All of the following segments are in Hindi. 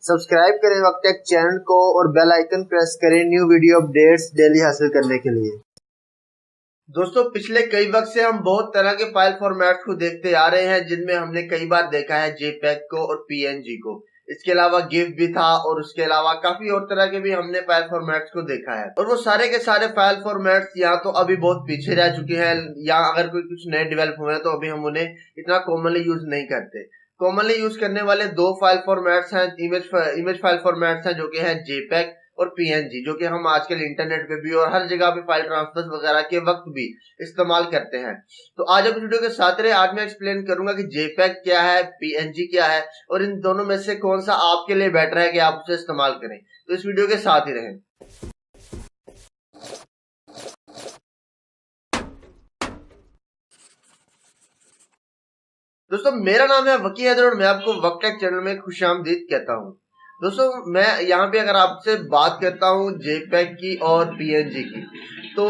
सब्सक्राइब करें वक्टेक चैनल को और बेल आइकन प्रेस करें न्यू वीडियो अपडेट्स डेली हासिल करने के लिए। दोस्तों, पिछले कई वक्त से हम बहुत तरह के फाइल फॉर्मेट्स को देखते आ रहे हैं, जिनमें हमने कई बार देखा है जेपीईजी को और पीएनजी को। इसके अलावा गिफ भी था और उसके अलावा काफी और तरह के भी हमने फाइल फॉर्मेट्स को देखा है। और वो सारे के सारे फाइल फॉर्मेट्स या तो अभी बहुत पीछे रह चुके हैं या अगर कोई कुछ नए डेवलप हुए हैं तो अभी हम उन्हें इतना कॉमनली यूज नहीं करते। कॉमनली यूज करने वाले दो फाइल फॉर्मेट्स हैं, इमेज फाइल फॉर्मेट्स हैं, जो कि है जेपीईजी और पीएनजी, जो कि हम आजकल इंटरनेट पे भी और हर जगह पे फाइल ट्रांसफर वगैरह के वक्त भी इस्तेमाल करते हैं। तो आज आप इस वीडियो के साथ रहे। आज मैं एक्सप्लेन करूंगा कि जेपीईजी क्या है, पीएनजी क्या है और इन दोनों में से कौन सा आपके लिए बेटर है कि आप उसे इस्तेमाल करें। तो इस वीडियो के साथ ही रहें। दोस्तों, मेरा नाम है वकी हैदर और मैं आपको वक्टेक चैनल में खुशामदीद कहता हूं। दोस्तों, मैं यहाँ पे अगर आपसे बात करता हूँ जेपीईजी की और पीएनजी की, तो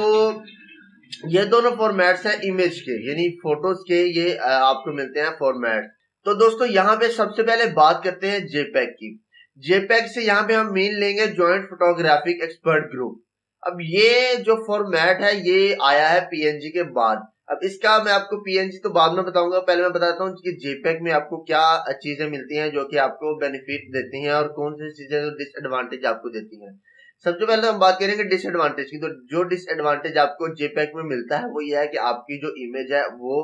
ये दोनों फॉर्मेट्स हैं इमेज के, यानी फोटोज के। ये आपको मिलते हैं फॉर्मेट। तो दोस्तों, यहाँ पे सबसे पहले बात करते हैं जेपीईजी की। जेपीईजी से यहाँ पे हम मीन लेंगे ज्वाइंट फोटोग्राफिक एक्सपर्ट ग्रुप। अब ये जो फॉर्मेट है ये आया है पीएनजी के बाद। अब इसका मैं आपको पीएनजी तो बाद में बताऊंगा, पहले मैं बताता हूँ कि जेपीईजी में आपको क्या चीजें मिलती हैं जो कि आपको बेनिफिट देती हैं और कौन सी चीजें जो डिसएडवांटेज आपको देती हैं। सबसे पहले तो हम बात करेंगे डिसएडवांटेज की। तो जो डिसएडवांटेज आपको जेपीईजी में मिलता है वो ये है कि आपकी जो इमेज है वो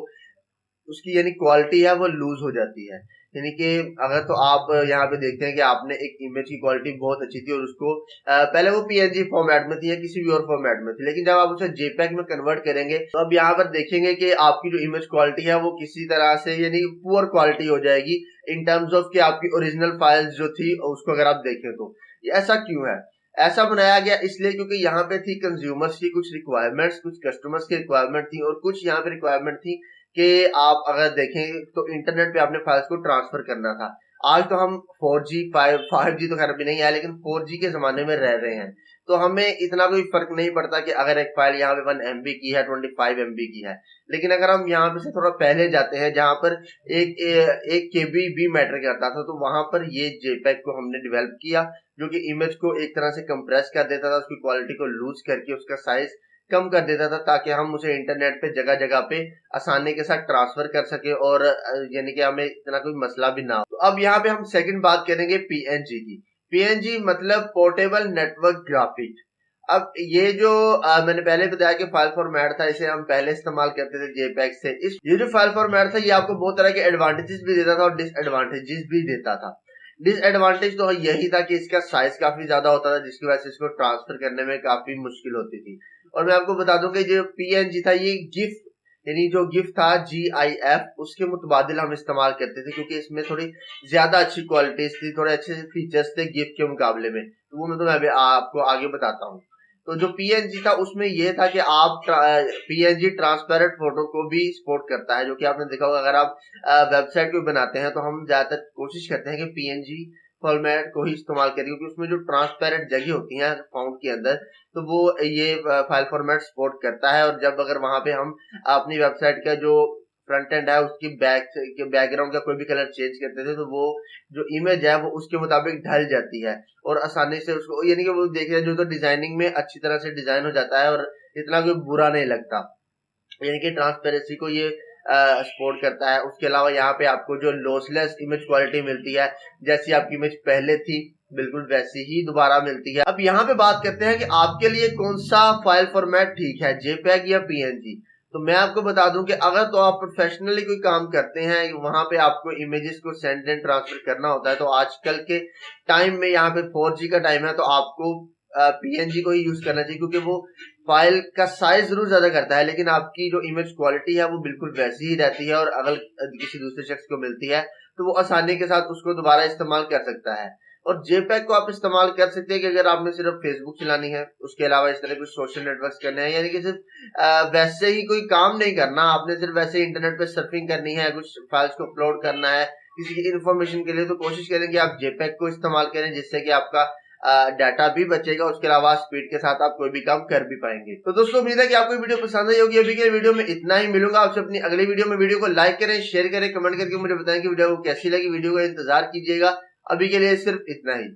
उसकी यानी क्वालिटी है वो लूज हो जाती है। यानी कि अगर तो आप यहाँ पे देखते हैं कि आपने एक इमेज की क्वालिटी बहुत अच्छी थी और उसको पहले वो पीएनजी फॉर्मेट में थी या किसी भी और फॉर्मेट में थी, लेकिन जब आप उसे जेपीईजी में कन्वर्ट करेंगे तो अब यहाँ पर देखेंगे कि आपकी जो इमेज क्वालिटी है वो किसी तरह से यानी पुअर क्वालिटी हो जाएगी इन टर्म्स ऑफ कि आपकी ओरिजिनल फाइल्स जो थी उसको अगर आप देखें तो। ऐसा क्यों है? ऐसा बनाया गया इसलिए क्योंकि यहाँ पे थी कंज्यूमर्स की कुछ रिक्वायरमेंट्स, कुछ कस्टमर्स की रिक्वायरमेंट थी और कुछ यहाँ पे रिक्वायरमेंट थी कि आप अगर देखें तो इंटरनेट पे आपने फाइल्स को ट्रांसफर करना था। आज तो हम 4G 5G तो खैर अभी नहीं है, लेकिन 4G के जमाने में रह रहे हैं, तो हमें इतना कोई फर्क नहीं पड़ता कि अगर एक फाइल यहाँ पे 1 MB की है, 25 MB की है। लेकिन अगर हम यहाँ पे से थोड़ा पहले जाते हैं जहां पर एक KB भी मैटर करता था, तो वहां पर ये जेपीईजी को हमने डेवलप किया, जो कि इमेज को एक तरह से कंप्रेस कर देता था, उसकी क्वालिटी को लूज करके उसका साइज कम कर देता था, ताकि हम उसे इंटरनेट पे जगह जगह पे आसानी के साथ ट्रांसफर कर सके और यानी कि हमें इतना कोई मसला भी ना हो। तो अब यहाँ पे हम सेकंड बात करेंगे पीएनजी की। पीएनजी मतलब पोर्टेबल नेटवर्क ग्राफिक। अब ये जो मैंने पहले बताया कि फाइल फॉर्मेट था, इसे हम पहले इस्तेमाल करते थे जेपीईजी से। ये जो फाइल फॉर्मेट था ये आपको बहुत तरह के एडवांटेजेस भी देता था और डिसएडवांटेजेस भी देता था। डिसएडवांटेज तो यही था कि इसका साइज काफी ज्यादा होता था, जिसकी वजह से इसको ट्रांसफर करने में काफी मुश्किल होती थी। और मैं आपको बता दूं कि जो पीएनजी था ये गिफ यानी जो गिफ था GIF, उसके मुतबादिल हम इस्तेमाल करते थे, क्योंकि इसमें थोड़ी ज्यादा अच्छी क्वालिटीज थी, थोड़े अच्छे फीचर्स थे गिफ के मुकाबले में। तो वो मैं अभी आपको आगे बताता हूँ। तो जो पीएनजी था उसमें यह था कि आप पीएनजी ट्रांसपेरेंट फोटो को भी सपोर्ट करता है, जो कि आपने देखा होगा अगर आप वेबसाइट को बनाते हैं तो हम ज्यादातर कोशिश करते हैं कि पीएनजी फॉर्मेट को ही इस्तेमाल करें, क्योंकि उसमें जो ट्रांसपेरेंट जगह होती है फाउंड के अंदर, तो वो ये फाइल फॉर्मेट सपोर्ट करता है। और जब अगर वहां पे हम अपनी वेबसाइट का जो फ्रंट एंड है उसकी बैकग्राउंड का कोई भी कलर चेंज करते थे, तो वो जो इमेज है वो उसके मुताबिक ढल जाती है और आसानी से उसको यानी कि वो देखिए जो तो डिजाइनिंग में अच्छी तरह से डिजाइन हो जाता है और इतना कोई बुरा नहीं लगता। यानी कि ट्रांसपेरेंसी को ये सपोर्ट करता है। उसके अलावा यहाँ पे आपको जो लॉसलेस इमेज क्वालिटी मिलती है, जैसी आपकी इमेज पहले थी बिल्कुल वैसी ही दोबारा मिलती है। अब यहाँ पे बात करते हैं कि आपके लिए कौन सा फाइल फॉर्मेट ठीक है, जेपीईजी या पीएनजी। तो मैं आपको बता दूं कि अगर तो आप प्रोफेशनली कोई काम करते हैं, वहां पे आपको इमेजेस को सेंड एंड ट्रांसफर करना होता है, तो आजकल के टाइम में यहाँ पे 4G का टाइम है, तो आपको पीएनजी को ही यूज करना चाहिए, क्योंकि वो फाइल का साइज जरूर ज्यादा करता है लेकिन आपकी जो इमेज क्वालिटी है वो बिल्कुल वैसी ही रहती है। और अगर किसी दूसरे शख्स को मिलती है तो वो आसानी के साथ उसको दोबारा इस्तेमाल कर सकता है। और जेपीईजी को आप इस्तेमाल कर सकते हैं कि अगर आपने सिर्फ फेसबुक चलानी है, उसके अलावा इस तरह कुछ सोशल नेटवर्क करने हैं, यानी कि सिर्फ वैसे ही कोई काम नहीं करना, आपने सिर्फ वैसे इंटरनेट पे सर्फिंग करनी है, कुछ फाइल्स को अपलोड करना है किसी की इन्फॉर्मेशन के लिए, तो कोशिश करें कि आप जेपीईजी को इस्तेमाल करें, जिससे कि आपका डाटा भी बचेगा, उसके अलावा स्पीड के साथ आप कोई भी काम कर भी पाएंगे। तो दोस्तों, उम्मीद है कि आपको वीडियो पसंद आई होगी। अभी के वीडियो में इतना ही, मिलूंगा आपसे अपनी अगली वीडियो में। वीडियो को लाइक करें, शेयर करें, कमेंट करके मुझे बताएं कि वीडियो को कैसी लगी। वीडियो का इंतजार कीजिएगा। अभी के लिए सिर्फ इतना ही।